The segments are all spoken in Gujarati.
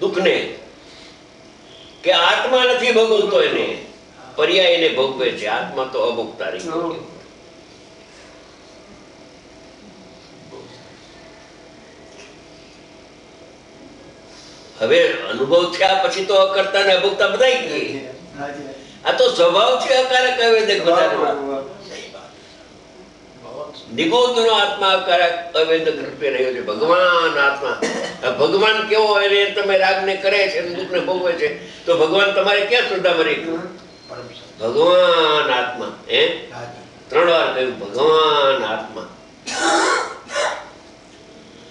દુઃખને, કે આત્મા નથી ભોગવતો, એને પર્યાય એને ભોગવે છે. આત્મા તો અભોગતા રહી ગયો. હવે અનુભવ થયા પછી તો અકર્તા ને અભોગતા બધા ગઈ. આ તો સ્વભાવ છે અકારક અવેદક બધાનો. નિગોદનો આત્મા અકારક અવેદક રૂપે રહ્યો છે. ભગવાન આત્મા, ભગવાન કેવો એને તમે રાગને કરે છે, દુઃખને ભોગવે છે, તો ભગવાન તમારે ક્યાં શ્રદ્ધામાં રહી ગયું? ભગવાન આત્મા. હે 3 વાર કહ્યું ભગવાન આત્મા.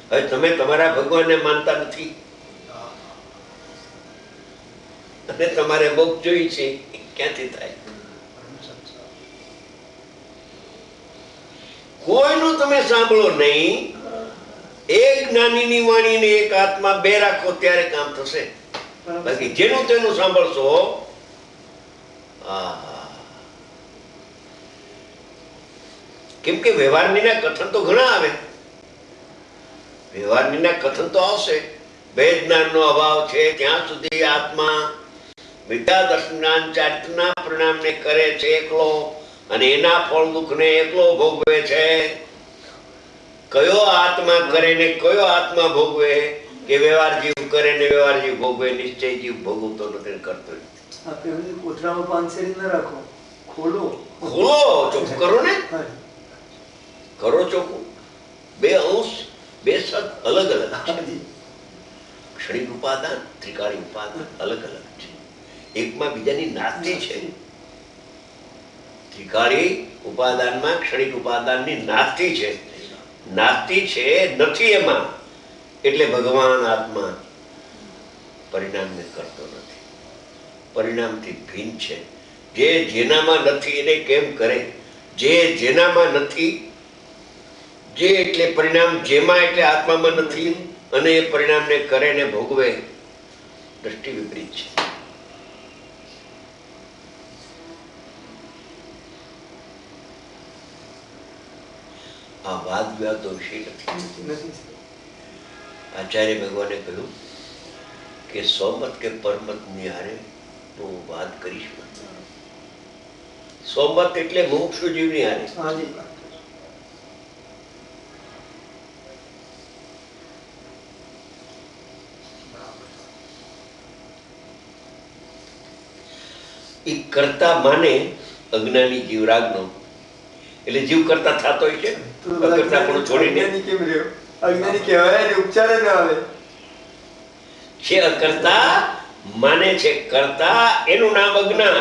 હવે તમે તમારા ભગવાનને માનતા નથી અને તમારે મોક્ષ જોઈ છે, ક્યાંથી થાય? કોઈનું તમે સાંભળો નહીં. એક જ્ઞાનીની વાણીને એક આત્મા બે રાખો ત્યારે કામ થશે. બાકી જેનું તેનું સાંભળશો, કેમ કે વ્યવહારની કથન તો ઘણા આવે. વ્યવહારની કથન તો આવશે. વેદ જ્ઞાનનો અભાવ છે ત્યાં સુધી આત્મા વિદ્યા દર્શન ચારિત્રના પરિણામને કરે છે એકલો, અને એના ફળ દુઃખને એકલો ભોગવે છે. કયો આત્મા કરે ને કયો આત્મા ભોગવે? કે વ્યવહાર જીવ કરે ને વ્યવહાર જીવ ભોગવે. નિશ્ચય જીવ ભોગવતો નથી, કરતો નથી. કોથળામાં પાંચેરી ન રાખો, ખોલો ચોખ્ખું કરો ને. કરો ચોખ્ખું. બે અંશ, બે સત અલગ અલગ છે. ક્ષણિક ઉપાદાન, ત્રિકાળી ઉપાદાન અલગ અલગ છે. એકમાં બીજાની નાસ્તિ છે. ત્રિકાળી ઉપાદાનમાં ક્ષણિક ઉપાદાનની નાસ્તિ છે. નાસ્તિ છે, નથી એમાં. એટલે ભગવાન આત્મા પરિણામને કરતો નથી, પરિણામથી ભિન્ન છે. જે જેનામાં નથી એને કેમ કરે? જે જેનામાં નથી, જે એટલે પરિણામ, જેમાં એટલે આત્મામાં નથી, અને એ પરિણામને કરે ને ભોગવે. દ્રષ્ટિ વિપરીત છે. આ વાદ વિવાદનો વિષય નથી. આચાર્ય ભગવાને કહ્યું કે સોમત કે પરમત ની હારે હું વાત કરીશ. સોમત એટલે મોક્ષ જીવની હારે. એ કરતા માને અજ્ઞાની જીવરાગનો, એટલે જીવ કરતા થતો હોય છે. અકર્તા પણ છોડીને અજ્ઞાની કહેવાય ને, ઉપચાર ન આવે. છે અકર્તા માને છે કરતા, એનું નામ અજ્ઞાન.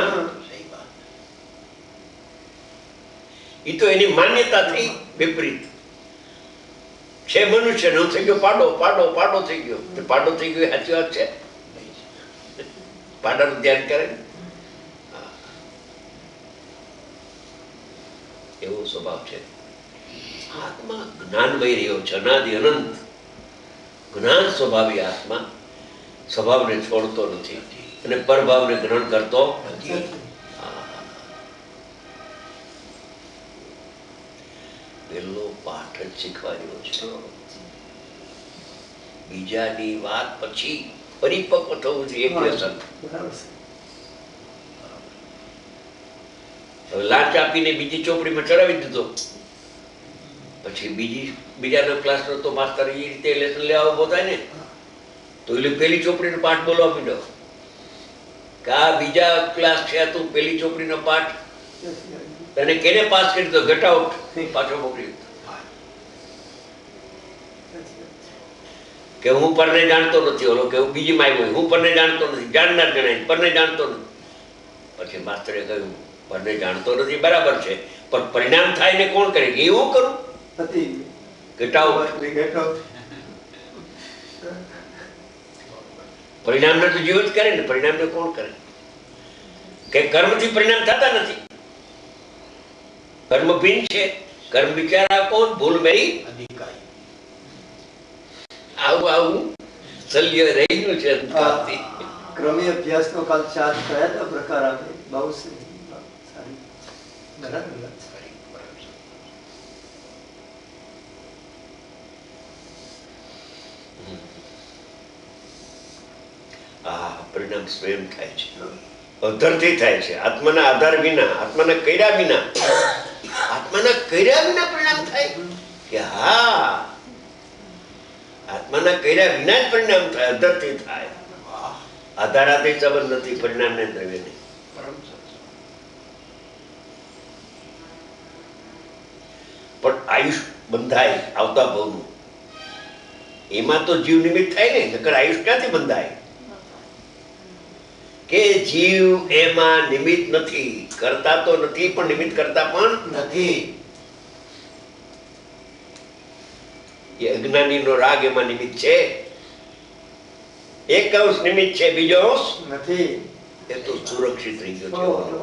એ તો એની માન્યતાથી વિપરીત છે. મનુષ્ય નો થઈ ગયો પાડો, પાડો પાડો થઈ ગયો. પાડો થઈ ગયો સાચી વાત છે. પાડાનું ધ્યાન કરે એવો સ્વભાવ છે. આત્મા જ્ઞાનમય રહ્યો છે, અનાદિ અનંત જ્ઞાન સ્વભાવી આત્મા સ્વભાવને છોડતો નથી અને પરભાવને ગ્રહણ કરતો નથી. પહેલો પાઠ જ શીખવાડ્યો છે. બીજાની વાત પછી પરિપક્વ થવું છે. એક વ્યસન. હવે લાંચ આપીને બીજી ચોપડીમાં ચડાવી દીધો, પછી બીજાનો ક્લાસનો તો માસ્તર એ રીતે લેસન લેવા ઉભો થાય ને, તો એટલે પેલી ચોપડીનો પાઠ બોલવા માંડ્યો કે આ બીજા ક્લાસ છે, તું પેલી ચોપડીનો પાઠ તને કેને પાસ કરી દો, ગેટ આઉટ, પાછો મોકલી. કે હું પરને જાણતો નથી, ઓલો કે બીજીમાં આવ્યો હું પરને જાણતો નથી, જાણનાર જણાય પરને જાણતો નથી. પછી માસ્તરે કહ્યું પરને જાણતો નથી બરાબર છે, પણ પરિણામ થાય ને કોણ કરે? કે એવું કરું પરિણામને તો જીવ જ કરે ને. પરિણામને કોણ કરે? કે કર્મથી પરિણામ થતા નથી. કર્મ ભિન્ન છે. કર્મ વિચારા કોણ? ભૂલ મેરી અધિકારી. આવું આવું શલ્ય રહ્યું છે. ક્રમિક અભ્યાસનો કાલ 4 કયા હતા પ્રકાર આપે? બહુ સારી બરાબર. પરિણામ સ્વયં થાય છે, અધરથી થાય છે, આત્માના આધાર વિના, આત્માના કર્યા વિના. આત્માના કર્યા વિના પરિણામ થાય કે હા, આત્માના કર્યા વિના જ પરિણામ થાય, અધરથી થાય. આધારાથી સંબંધ નથી પરિણામને દ્રવ્યને. પણ આયુષ બંધાય આવતા ભવનું, એમાં તો જીવ નિમિત્ત થાય ને, નકર આયુષ ક્યાંથી બંધાય? કે જીવ એમાં નિમિત્ત નથી, કરતા તો નથી પણ નિમિત્ત કરતા પણ નથી. એ અજ્ઞાનીનો રાગ એમાં નિમિત્ત છે. એક અંશ નિમિત્ત છે, બીજો અંશ નથી. એ તો સુરક્ષિત રહી ગયો છે.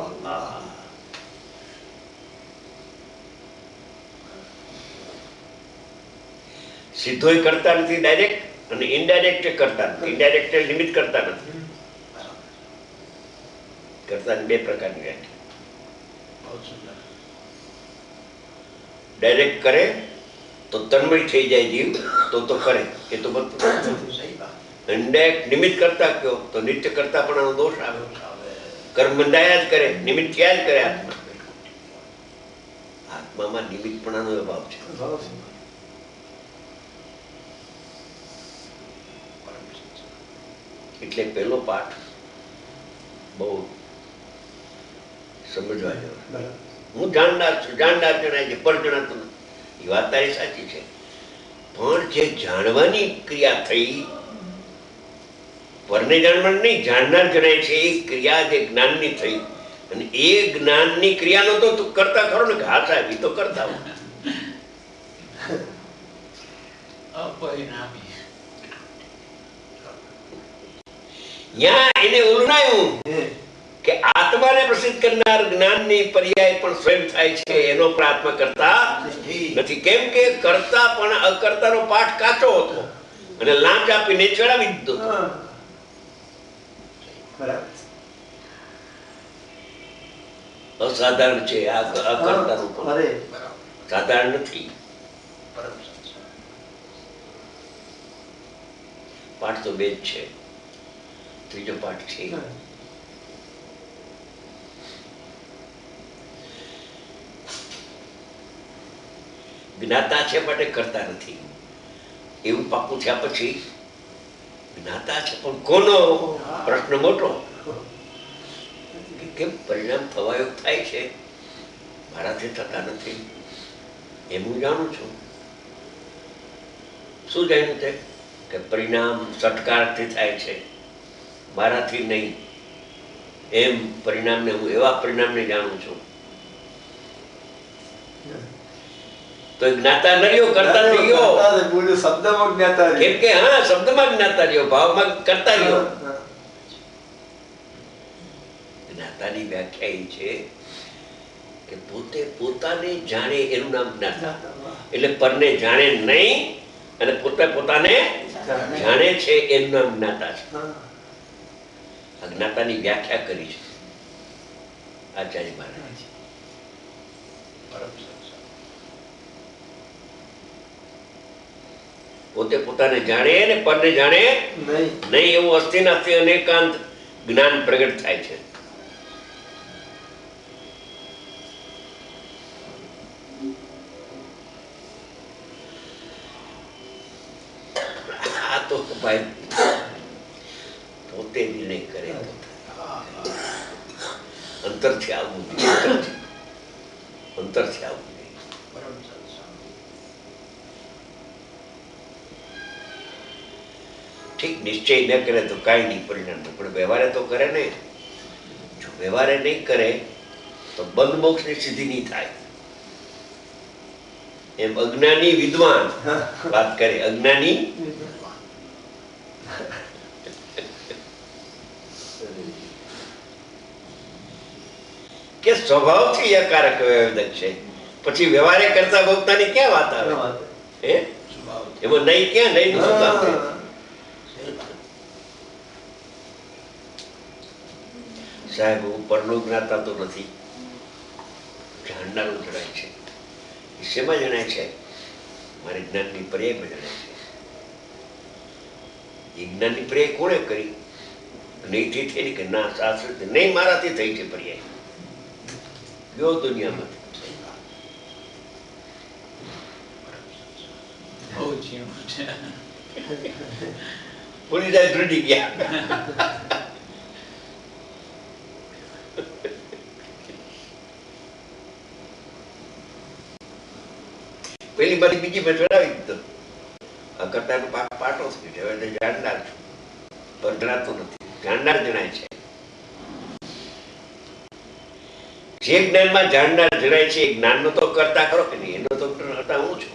સીધોય કરતા નથી ડાયરેક્ટ, અને ઇનડાયરેક્ટ કરતા નથી. ઇનડાયરેક્ટ નિમિત્ત કરતા નથી. કરતાની બે પ્રકારની વ્યાખ્યા. ડાયરેક્ટ કરે તો તન્મય થઈ જાય જીવ, તો કરે, એ તો બધું. ઇનડાયરેક્ટ નિમિત્ત કરતા કયો તો નિત્ય કરતા પણ આનો દોષ આવે. કર્મ બંધાયા જ કરે, નિમિત્ત થયા જ કરે. આત્મામાં નિમિત્ત પણ આનો અભાવ છે. એટલે પહેલો પાઠ બહુ સમજવા જેવો. હું જાણનાર છું, જાણનાર જણાય છે, પર જણાતું નથી. એ વાત તારી સાચી છે, પણ જે જાણવાની ક્રિયા થઈ, પરને જાણવાનું નહીં, જાણનાર જણાય છે, એ ક્રિયા જે જ્ઞાનની થઈ, અને એ જ્ઞાનની ક્રિયાનો તો તું કરતા ખરો ને, હા સાહેબ એ તો કરતા હોય. ત્યાં એને ઉલનાયું કે આત્માને પ્રસિદ્ધ કરનાર જ્ઞાનની પર્યાય પણ સ્વયં થાય છે, એનો પણ આત્મા કરતા નથી. કેમ કે કરતા પણ અકર્તાનો પાઠ કાચો હતો અને લાંચ આપીને ચડાવી દીધો. અસાધારણ છે આ અકર્તાનું પણ, સાધારણ નથી. પાઠ તો બે જ છે, ત્રીજો પાઠ છે. જ્ઞાતા છે માટે કરતા નથી, એવું પાકું થયા પછી જ્ઞાતા છે પણ કોનો? પ્રશ્ન મોટો. કેમ પરિણામ થવાયો થાય છે, મારાથી થતા નથી, એમ હું જાણું છું. શું જાણ્યું છે? કે પરિણામ સટકારથી થાય છે, મારાથી નહીં. એમ પરિણામને હું એવા પરિણામને જાણું છું. તો જ્ઞાતા નર્યો, કરતા થઈ ગયો. શબ્દમાં જ્ઞાતા, કેમ કે હા, શબ્દમાં જ્ઞાતા રહ્યો, ભાવમાં કરતા રહ્યો. જ્ઞાતાની વ્યાખ્યા એ છે કે પોતે પોતાને જાણે એનું નામ જ્ઞાતા. એટલે પરને જાણે નહીં અને પોતે પોતાને જાણે છે એનું નામ જ્ઞાતા છે. આ જ્ઞાતાની વ્યાખ્યા કરી છે આચાર્ય મહારાજ. પોતે પોતાને જાણે ને પરને જાણે નહીં એવું અસ્થિનાથી અનેકાંત જ્ઞાન પ્રગટ થાય છે. આ તો ભાઈ પોતે નિર્ણય કરે, અંતરથી આવવું જોઈએ, અંતરથી આવવું. ઠીક, નિશ્ચય ન કરે તો કાંઈ નહીં પરિણામ, પણ વ્યવહારે તો કરે ને. જો વ્યવહારે નહીં કરે તો બંધ મોક્ષની સિદ્ધિ નહીં થાય. એમ અજ્ઞાની વિદ્વાન વાત કરે, અજ્ઞાની કે સ્વભાવથી યકારક વ્યવદક છે, પછી વ્યવહારે કરતા ભોગતાની ક્યાં વાત આવે? હે, એમાં નહીં ક્યાં નહીં નું શું કામ છે? સાહેબ ઉપરનો જ્ઞાતા તો નથી, જાણનારું જણાય છે. શેમાં જણાય છે? મારે જ્ઞાનની પર્યાયમાં જણાય છે. એ જ્ઞાનની પર્યાય કોણે કરી? નહીંથી થઈ કે ના શાસ્ત્રથી નહીં, મારાથી થઈ છે પર્યાય, ગયો દુનિયામાંથી. બહુ ઝીણું છે. ભૂલી જાય ધ્રુજી ગયા. પેલી બધી બીજી મેં ચડાવી દીધો. આ કરતાનો પાટો થઈ છે. હવે જાણનાર છું, પણ જણાતું નથી. જાણનાર જણાય છે. જે જ્ઞાનમાં જાણનાર જણાય છે એ જ્ઞાનનો તો કરતા ખરો કે નહીં? એનો તો કરતા હું છું.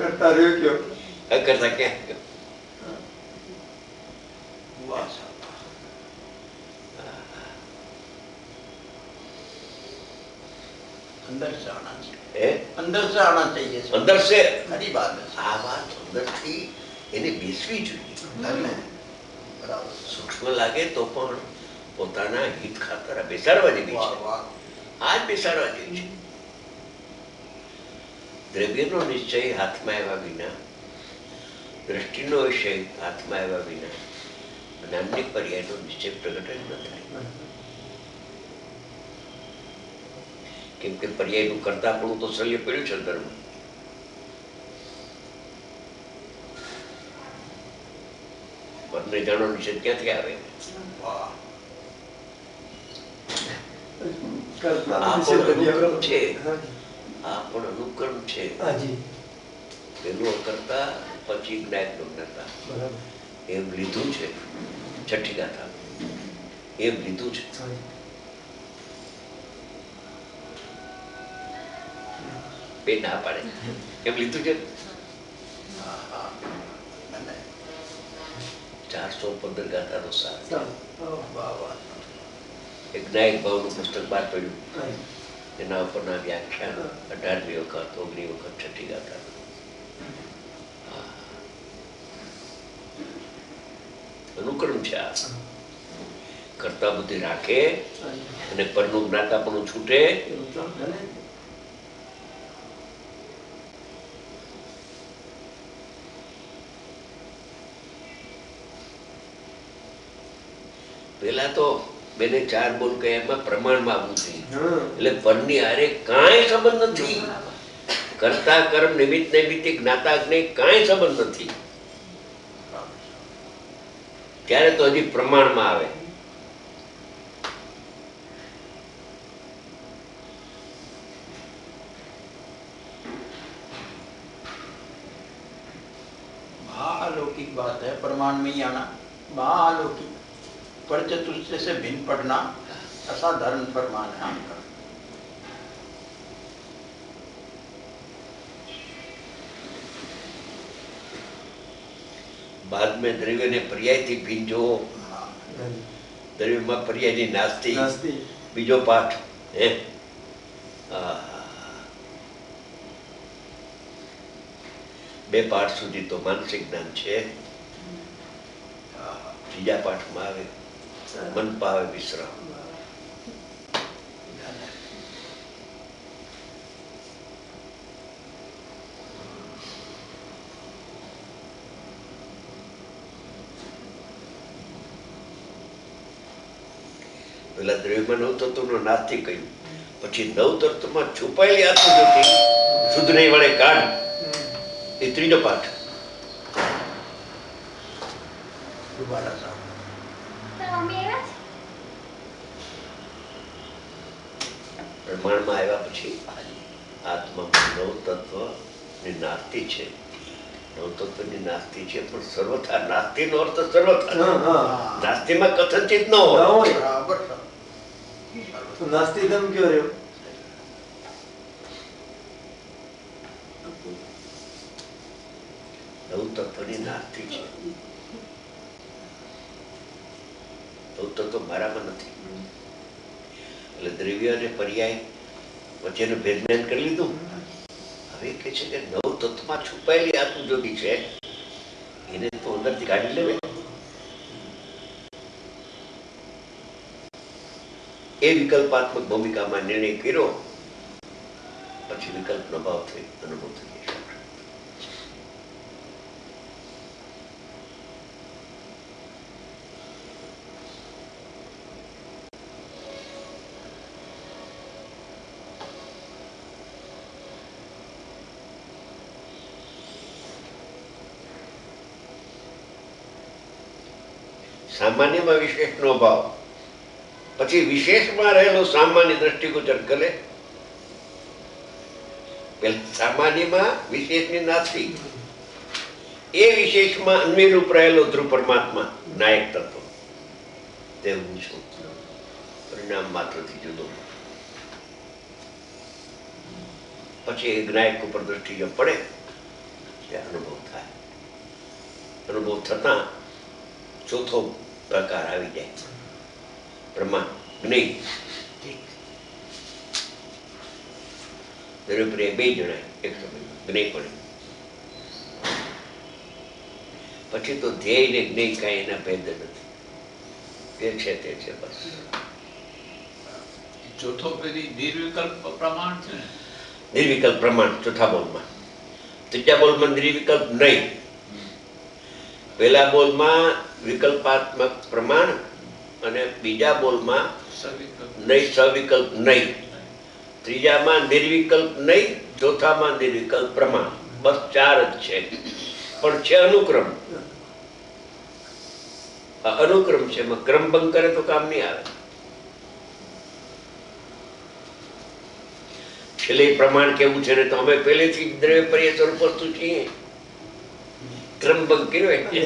કરતા રહ્યો કયો અકર્તા ક્યાં ગયો? अंदर से आना चाहिए, હે? अंदर से आना चाहिए. અંદર છે खरी बात है. આ વાત અંદરથી એને બેસવી જોઈએ. धन्य है. बराबर. સૂક્ષ્મ લાગે તો પણ પોતાના હિત ખાતર આ બેસાડવા જેવી वाह છે. वाह. આ જ બેસાડવા જેવી છે. દ્રવ્યનો નિશ્ચય હાથમાં આવ્યા વિના, દ્રષ્ટિનો વિષય હાથમાં આવ્યા વિના જ્ઞાનની પર્યાયનો નિશ્ચય પ્રગટ જ ન થાય. કેમ કે પર્યાયનું કરતા પણ તો શલ્ય પડ્યું છે અંદરમાં. પરને જાણો નિષેધ ક્યાંથી આવે? वाह. કરતા આ વિશે પણ બધી અનુક્રમ છે. હા, આ પણ અનુક્રમ છે. હાજી પેલું કરતા પછી જ્ઞાનનો જ્ઞાતા બરાબર એમ લીધું છે. છઠ્ઠી ગાથા એમ લીધું છે. હાજી. બે ના પાડે એમ લીધું છે. हाँ हाँ. धन्य है. 415 ગાથાનો સાર. ચાલો. હા, वाह वाह. એક જ્ઞાયક ભાવનું પુસ્તક બહાર પડ્યું. હાજી. એના ઉપરના વ્યાખ્યાન 18મી વખત 19મી વખત છઠ્ઠી ગાથા. અનુક્રમ છે આ. કરતા બુદ્ધિ રાખે હાજી. અને પરનું જ્ઞાતા પણ છૂટે. એવું તો ભલે. પેલા તો બેને 4 બોલ કહે એમાં પ્રમાણમાં આવવું જોઈએ. હા. એટલે પરની હારે કાંઈ સંબંધ નથી. કરતા કર્મ નિમિત્ત નૈમિત્તિક જ્ઞાતા જ્ઞેય કાંઈ સંબંધ નથી. ત્યારે તો હજી પ્રમાણમાં આવે. महालौकिक बात है. प्रमाण में ही आना महालौकिक. पर चतुष्ट से भिन्न पढ़ना असाधारण प्रमाण है आपका. बाद में દ્રવ્ય ને પર્યાયથી ભીન જોવો. હાજી. દ્રવ્યમાં પર્યાયની નાસ્તી. નાસ્તી. બીજો પાઠ હે આહા. બે પાઠ સુધી તો માનસિક જ્ઞાન છે. ત્રીજા પાઠમાં આવે મન પાવે વિશ્રામ. પેલા દ્રવ્યમાં નવ તત્વનો નાસ્તિક કહ્યું, પછી નવ તત્વમાં છુપાયેલી આત્મજ્યોતિ શુદ્ધ નહીં વડે કાઢ. એ ત્રીજો પાઠ. दोबारा साहब. પ્રમાણમાં આવ્યા પછી આત્મામાં નવ તત્વની નાસ્તિ છે. નવ તત્વની નાસ્તિ છે પણ સર્વથા નાસ્તિનો અર્થ સર્વથા. હા, હા. નાસ્તિમાં કથનચિત ન ના હોય. હોય. बराबर साहब. તો નાસ્તિકમ કયો રહ્યો? નવ તત્વની નાસ્તિ છે. નવ તત્વ મારામાં નથી. એટલે દ્રવ્ય અને પર્યાય વચ્ચેનું ભેદ જ્ઞાન કરી લીધું. હવે કે છે કે નવ તત્વમાં છુપાયેલી આત્મજ્યોતિ છે એને તો અંદરથી કાઢી લેવે. એ વિકલ્પાત્મક ભૂમિકામાં નિર્ણય કર્યો પછી વિકલ્પનો ભાવ થઈ અનુભવ થઈ જશે. સામાન્યમાં વિશેષનો ભાવ, પછી વિશેષમાં રહેલો સામાન્ય દ્રષ્ટિગોચર કરે. પેલા સામાન્યમાં વિશેષની નાસ્તિ, એ વિશેષમાં અન્વયરૂપ રહેલો ધ્રુવ પરમાત્મા નાયક તત્વ, તે હું છું, પરિણામ માત્રથી જુદો. પછી એ નાયક ઉપર દ્રષ્ટિ જો પડે તે અનુભવ થાય. અનુભવ થતા ચોથો પ્રકાર આવી જાય, પ્રમાણ જ્ઞેય. દરેક બે જણાય એક સમય જ્ઞેય પડે. પછી તો ધ્યેય ને જ્ઞેય કાંઈ એના ભેદ નથી, તે છે તે છે બસ. ચોથો પેલી નિર્વિકલ્પ પ્રમાણ છે ને, નિર્વિકલ્પ પ્રમાણ ચોથા બોલમાં. ત્રીજા બોલમાં નિર્વિકલ્પ નહીં. પહેલા બોલમાં વિકલ્પાત્મક પ્રમાણ અને બીજા બોલમાં સવિકલ્પ નહીં, સવિકલ્પ નહીં. ત્રીજામાં નિર્વિકલ્પ નહીં, ચોથામાં નિર્વિકલ્પ પ્રમાણ. બસ 4 જ છે, પણ છે અનુક્રમ. આ અનુક્રમ છે, એમાં ક્રમભંગ કરે તો કામ નહીં આવે. છેલ્લે પ્રમાણ કેવું છે ને, તો અમે પહેલેથી જ દ્રવ્ય પર્યાય સ્વરૂપ વસ્તુ છીએ. ક્રમભંગ કર્યો એટલે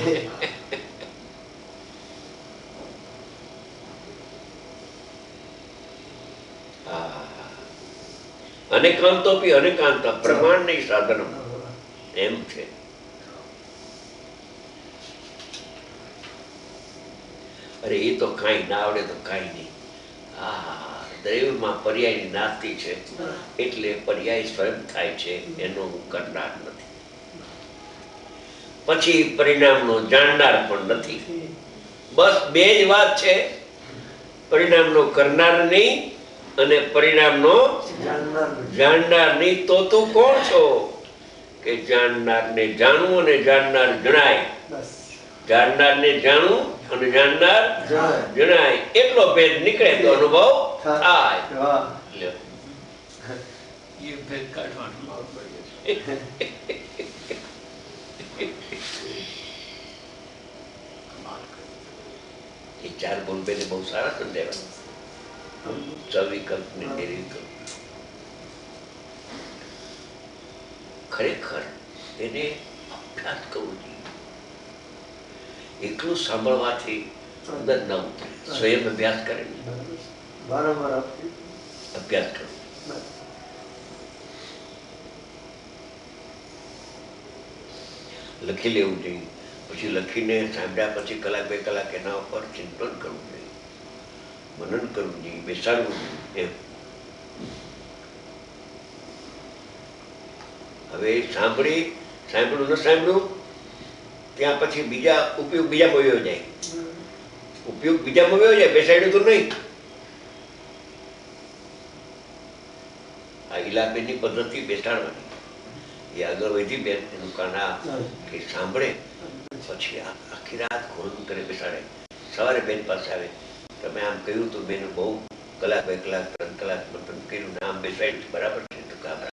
અનેકાંતોપી અનેકાંત પ્રમાણ નહીં સાધન એમ છે. અરે એ તો કાંઈ ના આવડે તો કાંઈ નહીં. દ્રવ્યમાં પર્યાયની નાસ્તિ છે, એટલે પર્યાય સ્વયં થાય છે, એનો હું કરનાર નથી. પછી પરિણામનો જાણનાર પણ નથી. બસ 2 જ વાત છે, પરિણામનો કરનાર નહીં અને પરિણામનો જાણનાર નહીં. તો તું કોણ છો કે જાણનારને જાણવું અને જાણનાર જણાય? જાણનારને જાણવું અને જાણનાર જણાય, એટલો ભેદ નીકળે તો અનુભવ થાય. એ ભેદ કાઢવાનો. એ 4 બોલ બેને બહુ સારા સમજાવ્યા. સવિકલ્પ ને નિર્વિકલ્પ ખરેખર એને અભ્યાસ કરવો જોઈએ. એકલું સાંભળવાથી અંદર ન ઉતરે, સ્વયં અભ્યાસ કરે, વારંવાર અભ્યાસ કરો. લખી લેવું જોઈએ. પછી લખીને સાંભળ્યા પછી 1 2 કલાક એના ઉપર ચિંતન કરવું જોઈએ, મનન કરવું જોઈએ, બેસાડવું જોઈએ. હવે સાંભળ્યું ન સાંભળ્યું ત્યાં પછી બીજા ઉપયોગ બીજામાં વયો જાય. ઉપયોગ બીજામાં વયો જાય, બેસાડ્યું તો નહીં. આ ઈલાબેનની પદ્ધતિ બેસાડવાની, એ આગળ વધી બેન. એનું કારણ કે સાંભળે પછી આખી રાત ખોલ કરે બેસાડે. સવારે બેન પાસે આવે, તમે આમ કહ્યું તો બેન બહુ 1 કલાક 2 કલાક 3 કલાક મંથન કર્યું, આમ બેસાડ્યું બરાબર છે.